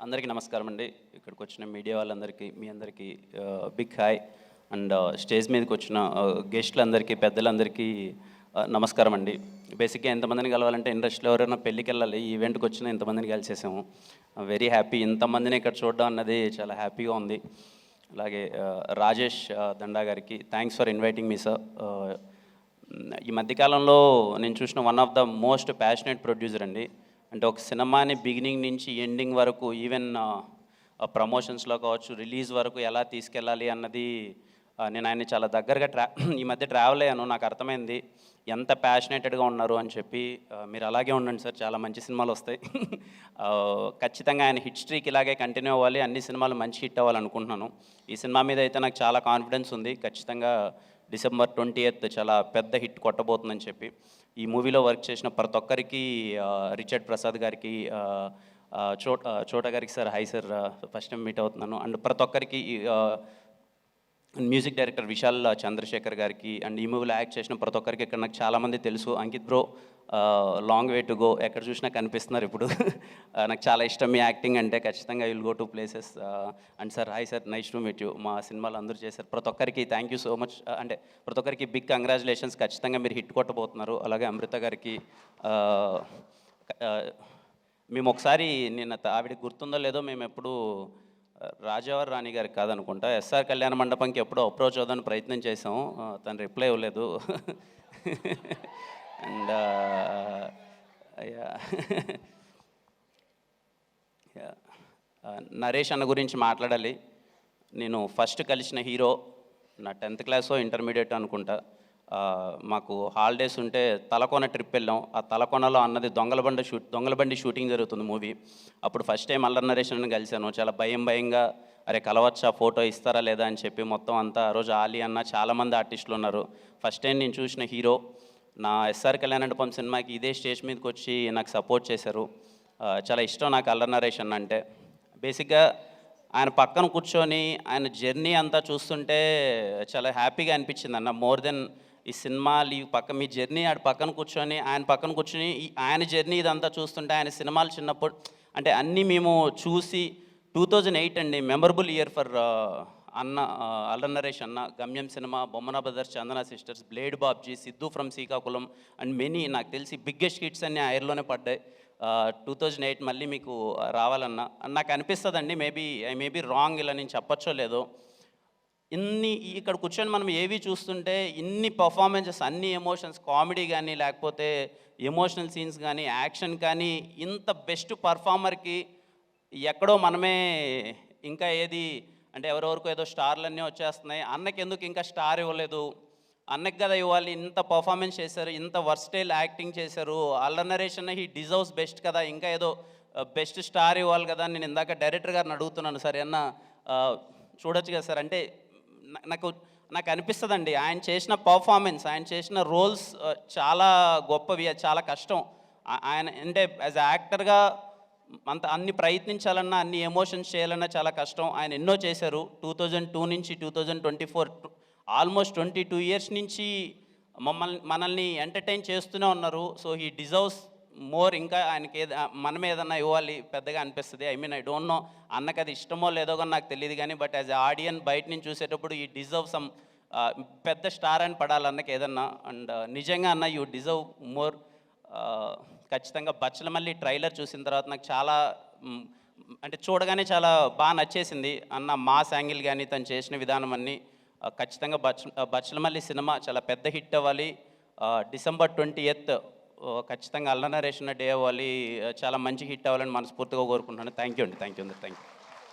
అందరికీ నమస్కారం అండి. ఇక్కడికి వచ్చిన మీడియా వాళ్ళందరికీ, మీ అందరికీ బిగ్ హాయ్. అండ్ స్టేజ్ మీదకి వచ్చిన గెస్టులందరికీ, పెద్దలందరికీ నమస్కారం అండి. బేసిక్గా ఎంతమందిని కలవాలంటే ఇండస్ట్రీలో ఎవరైనా పెళ్ళికి వెళ్ళాలి, ఈ ఈవెంట్కి వచ్చిన ఇంతమందిని కలిసేసాము. Very happy. ఇంతమందిని ఇక్కడ చూడడం అన్నది చాలా హ్యాపీగా ఉంది. అలాగే రాజేష్ దండా గారికి thanks for inviting me sir. ఈ మధ్యకాలంలో నేను చూసిన one of the most passionate producer అండి. అంటే ఒక సినిమాని బిగినింగ్ నుంచి ఎండింగ్ వరకు, ఈవెన్ ప్రమోషన్స్లో కావచ్చు, రిలీజ్ వరకు ఎలా తీసుకెళ్ళాలి అన్నది నేను ఆయన్ని చాలా దగ్గరగా ఈ మధ్య ట్రావెల్ అయ్యాను. నాకు అర్థమైంది ఎంత ప్యాషనేటెడ్గా ఉన్నారు అని చెప్పి. మీరు అలాగే ఉండండి సార్, చాలా మంచి సినిమాలు వస్తాయి. ఖచ్చితంగా ఆయన హిట్ స్ట్రీక్ ఇలాగే కంటిన్యూ అవ్వాలి, అన్ని సినిమాలు మంచి హిట్ అవ్వాలనుకుంటున్నాను. ఈ సినిమా మీద అయితే నాకు చాలా కాన్ఫిడెన్స్ ఉంది. ఖచ్చితంగా December 20th చాలా పెద్ద హిట్ కొట్టబోతుందని చెప్పి. ఈ మూవీలో వర్క్ చేసిన ప్రతి ఒక్కరికి, రిచర్డ్ ప్రసాద్ గారికి, చోటా గారికి sir hi sir, first time meet అవుతున్నాను. అండ్ ప్రతి ఒక్కరికి, మ్యూజిక్ డైరెక్టర్ విశాల్ చంద్రశేఖర్ గారికి, అండ్ ఈ మూవీలో యాక్ట్ చేసిన ప్రతి ఒక్కరికి ఇక్కడ నాకు చాలామంది తెలుసు. Ankit bro, long way to go, ఎక్కడ చూసినా కనిపిస్తున్నారు ఇప్పుడు. నాకు చాలా ఇష్టం మీ యాక్టింగ్ అంటే. ఖచ్చితంగా will go to places. And sir hi sir, nice to meet you. మా సినిమాలు అందరూ చేశారు. ప్రతి ఒక్కరికి థ్యాంక్ యూ సో మచ్. అంటే ప్రతి ఒక్కరికి బిగ్ కంగ్రాచులేషన్స్. ఖచ్చితంగా మీరు హిట్ కొట్టబోతున్నారు. అలాగే అమృత గారికి, మేము ఒకసారి నిన్న ఆవిడకి గుర్తుందో లేదో, మేము ఎప్పుడు రాజావారి రాణి గారికి కాదనుకుంటా, ఎస్ఆర్ కళ్యాణ మండపంకి ఎప్పుడో అప్రోచ్ అవుదాని ప్రయత్నం చేసాము. తను రిప్లై ఇవ్వలేదు. అండ్ నరేష్ అన్న గురించి మాట్లాడాలి. నేను ఫస్ట్ కలిసిన హీరో నా 10th క్లాసో ఇంటర్మీడియట్ అనుకుంటా. మాకు హాలిడేస్ ఉంటే తలకోన ట్రిప్ వెళ్ళాం. ఆ తలకోనలో అన్నది దొంగలబండి షూటింగ్ జరుగుతుంది మూవీ. అప్పుడు ఫస్ట్ టైం అల్లరి నరేష్ అన్న కలిశాను. చాలా భయంగా, అరే కలవచ్చా, ఫోటో ఇస్తారా లేదా అని చెప్పి మొత్తం అంతా. ఆ రోజు ఆలీ అన్న, చాలామంది ఆర్టిస్టులు ఉన్నారు. ఫస్ట్ టైం నేను చూసిన హీరో. నా ఎస్ఆర్ కళ్యాణ మండపం సినిమాకి ఇదే స్టేజ్ మీదకి వచ్చి నాకు సపోర్ట్ చేశారు. చాలా ఇష్టం నాకు అల్లరి నరేష్ అన్న అంటే. బేసిక్గా ఆయన పక్కన కూర్చొని ఆయన జర్నీ అంతా చూస్తుంటే చాలా హ్యాపీగా అనిపించింది అన్న. మోర్ దెన్ ఈ సినిమా మీ జర్నీ ఆడ పక్కన కూర్చొని, ఆయన పక్కన కూర్చొని ఆయన జర్నీ ఇదంతా చూస్తుంటే, ఆయన సినిమాలు చిన్నప్పుడు అంటే అన్నీ మేము చూసి 2008 అండి, మెమరబుల్ ఇయర్ ఫర్ అన్న, అల్లరి నరేష్ అన్న. గమ్యం cinema, Bommana brothers, Chandana sisters, blade Babji, Siddhu from Srikakulam and many, నాకు తెలిసి బిగ్గెస్ట్ హిట్స్ అన్నీ ఆ ఇయర్లోనే పడ్డాయి. 2008 మళ్ళీ మీకు రావాలన్నా నాకు అనిపిస్తుందండి. ఐ మేబీ రాంగ్, ఇలా నేను చెప్పచ్చో లేదో. ఇక్కడ కూర్చొని మనం ఏవి చూస్తుంటే ఇన్ని పర్ఫార్మెన్సెస్, అన్ని ఎమోషన్స్, కామెడీ కానీ, లేకపోతే ఎమోషనల్ సీన్స్ కానీ, యాక్షన్ కానీ, ఇంత బెస్ట్ పర్ఫార్మర్కి ఎక్కడో మనమే ఇంకా ఏది అంటే ఎవరెవరికో ఏదో స్టార్లన్నీ వచ్చేస్తున్నాయి, అన్నకి ఎందుకు ఇంకా స్టార్ ఇవ్వలేదు, అన్నకి కదా ఇవ్వాలి, ఇంత పర్ఫార్మెన్స్ చేశారు, ఇంత వర్స్టైల్ యాక్టింగ్ చేశారు, అల్లరి నరేష్ అన్న హీ డిజర్వ్స్ బెస్ట్ కదా, ఇంకా ఏదో బెస్ట్ స్టార్ ఇవ్వాలి కదా అని నేను ఇందాక డైరెక్టర్ గారిని అడుగుతున్నాను. సరే అన్న చూడొచ్చు కదా సార్ అంటే. నాకు అనిపిస్తుందండి, ఆయన చేసిన పర్ఫార్మెన్స్, ఆయన చేసిన రోల్స్ చాలా గొప్పవి, చాలా కష్టం. ఆయన అంటే యాజ్ యాక్టర్గా అన్ని ప్రయత్నించాలన్నా, అన్ని ఎమోషన్స్ చేయాలన్నా చాలా కష్టం. ఆయన ఎన్నో చేశారు. 2002 నుంచి 2024, ఆల్మోస్ట్ 22 ఇయర్స్ నుంచి మనల్ని ఎంటర్టైన్ చేస్తూనే ఉన్నారు. So he deserves more. ఇంకా ఆయనకి మనం ఏదన్నా ఇవ్వాలి పెద్దగా అనిపిస్తుంది. ఐ డోంట్ నో అన్నకి అది ఇష్టమో లేదో కానీ నాకు తెలియదు కానీ, బట్ యాజ్ ఎ ఆడియన్ బయట నుంచి చూసేటప్పుడు ఈ డిజర్వ్ సమ్ పెద్ద స్టార్ అని పడాలి అన్నకి ఏదన్నా. అండ్ నిజంగా అన్న యూ డిజర్వ్ మోర్. ఖచ్చితంగా బచ్చలమల్లి ట్రైలర్ చూసిన తర్వాత నాకు చాలా అంటే చూడగానే చాలా బాగా నచ్చేసింది అన్న. మాస్ యాంగిల్ కానీ, తను చేసిన విధానం అన్నీ. ఖచ్చితంగా బచ్చలమల్లి సినిమా చాలా పెద్ద హిట్ అవ్వాలి. December 20th ఖచ్చితంగా అల్లరి నరేష్ డే అవ్వాలి, చాలా మంచి హిట్ అవ్వాలని మనస్ఫూర్తిగా కోరుకుంటున్నాను. థ్యాంక్ యూ అండి.